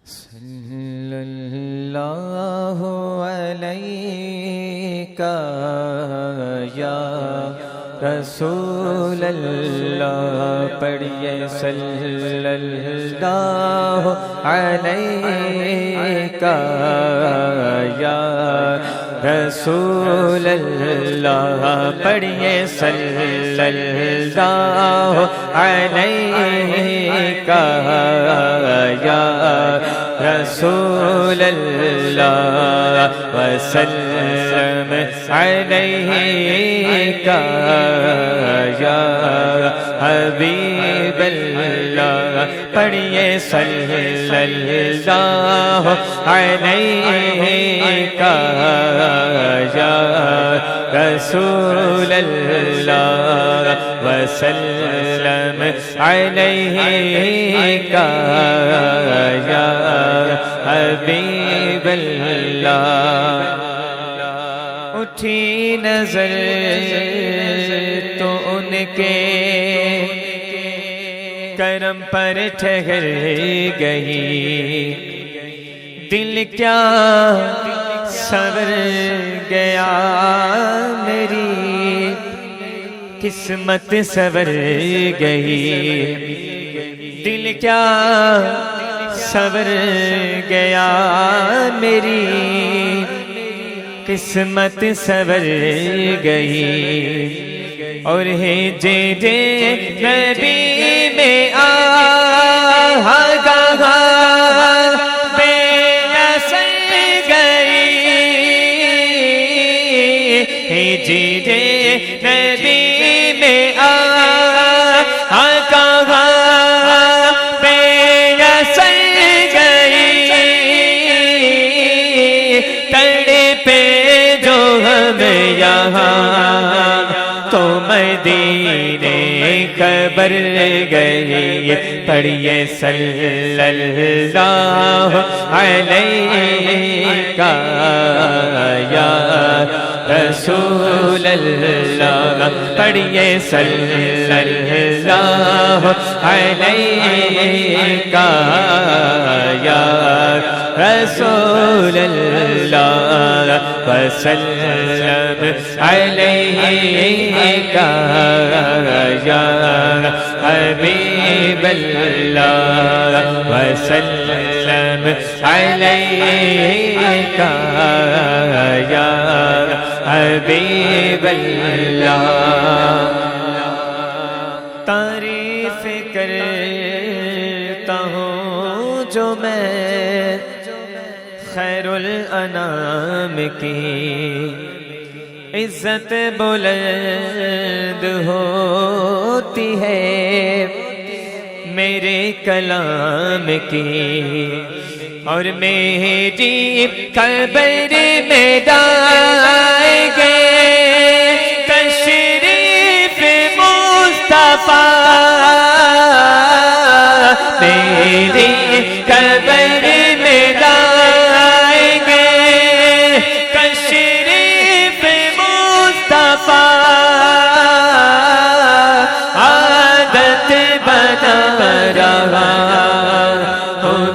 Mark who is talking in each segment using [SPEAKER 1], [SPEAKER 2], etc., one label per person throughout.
[SPEAKER 1] صلی اللہ علیہ یا رسول اللہ، پڑھیے صلی اللہ علیہ یا رسول اللہ، پڑھیے صلی اللہ علیہ یا رسول اللہ، وسلم علیہ یا حبیب اللہ، پڑھیے صلی اللہ علیہ یا رسول اللہ، وسلم علیہ یا حبیب اللہ۔ اٹھی نظر تو ان کے کرم پر ٹھہر گئی، دل کیا سنور گیا میری، قسمت سنور گئی، دل کیا سنور گیا میری، قسمت سنور گئی۔ اور ہے جے جے نبی میں آگاہ بے اثر گئی، ہے جے جے نبی میں آگاہ بے اثر گئی، تڑپے جو ہم یہاں تو مدینے خبر گئی، پڑھیے صلی اللہ علیہ یا رسول اللہ، پڑھیے صلی اللہ علیہ یا رسول اللہ، وسلم علیہ یا حبیب اللہ، وسلم علیہ یا حبیب اللہ۔ تعریف کرتا ہوں جو میں خیر الانام کی، عزت بلند ہوتی ہے میرے کلام کی، اور میری قبر میں ڈالیں گے تشریف مصطفیٰ، میری قبر میں ڈالیں گے تشریف مصطفیٰ، عادت بنا رہا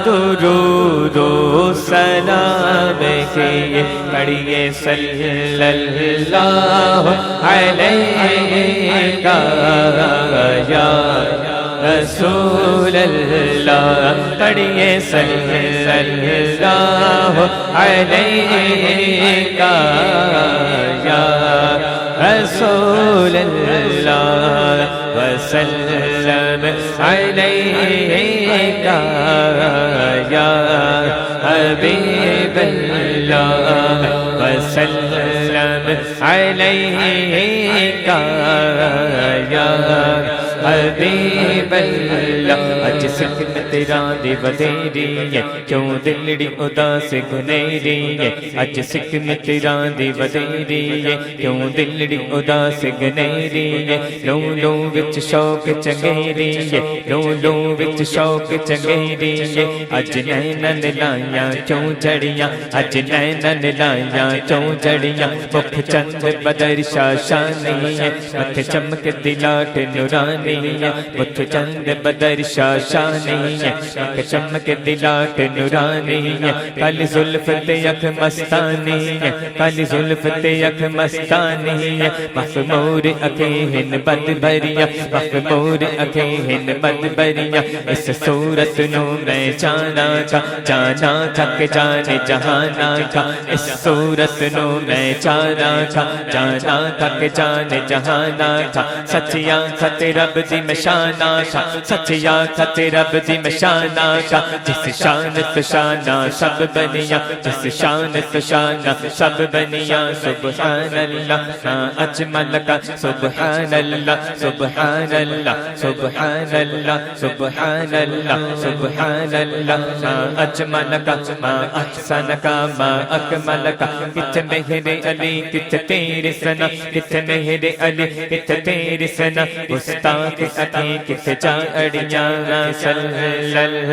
[SPEAKER 1] درود و سلام کی، پڑھیے صلی اللہ علیہ یا رسول اللہ، پڑھیے صلی اللہ علیہ یا رسول اللہ، وسلم علیہ یا حبیب اللہ، وسلم علیہ یا حبیب اللہ۔ اج سکھ تیرا دی ودیری ہے، کیوں دلڑی اداس گنیری ہے، اج سکھ تیرا دی ودیری ہے، کیوں دلڑی اداس گنیری ہے، لو لو وچ شوق چنگیری ہے، لو لو وچ شوق چنگیری ہے، اج نینن لائیاں کیوں جڑیاں، اج نینن لائیاں کیوں جڑیاں، مکھ چند بدر شاشانی ہے، متھ چمک دلاٹ نورانی دلانی مٹھ چند بدر شاشانی ایک چمک دلات نورانی کالی زلف یک مستانی کالی زلف یک مستانی مخمور اکھیں بد بھریاں مخمور اکھیں بد بھریاں اس صورت نو میں جانا تھا کہ جانے جہانا تھا اس صورت نو میں جانا تھا کہ جانے جہانا تھا سچیا خط رب دی مشانہ تھا سچیا خط رب دی مشانہ تھا جس شان تو شانہ سب بنیا جس شان تو شانہ سب بنیا سبحان اللہ اجمل کا سبحان اللہ سبحان اللہ سبحان اللہ سبحان اللہ سبحان اللہ اجمل کا ما احسن کا ما اکمل کا کت مہر علی کت تیرے سنا کت مہر علی کت تیرے سنا گستاخ اکی کت جا اڑیاں صلی اللہ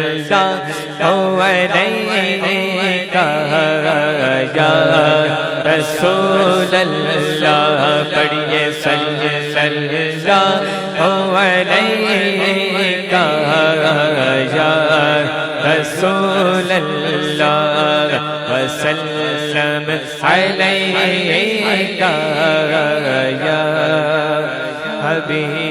[SPEAKER 1] علیہ یا رسول اللہ پڑھیے صلی اللہ علیہ یا رسول اللہ وسلم علیہ یا حبیب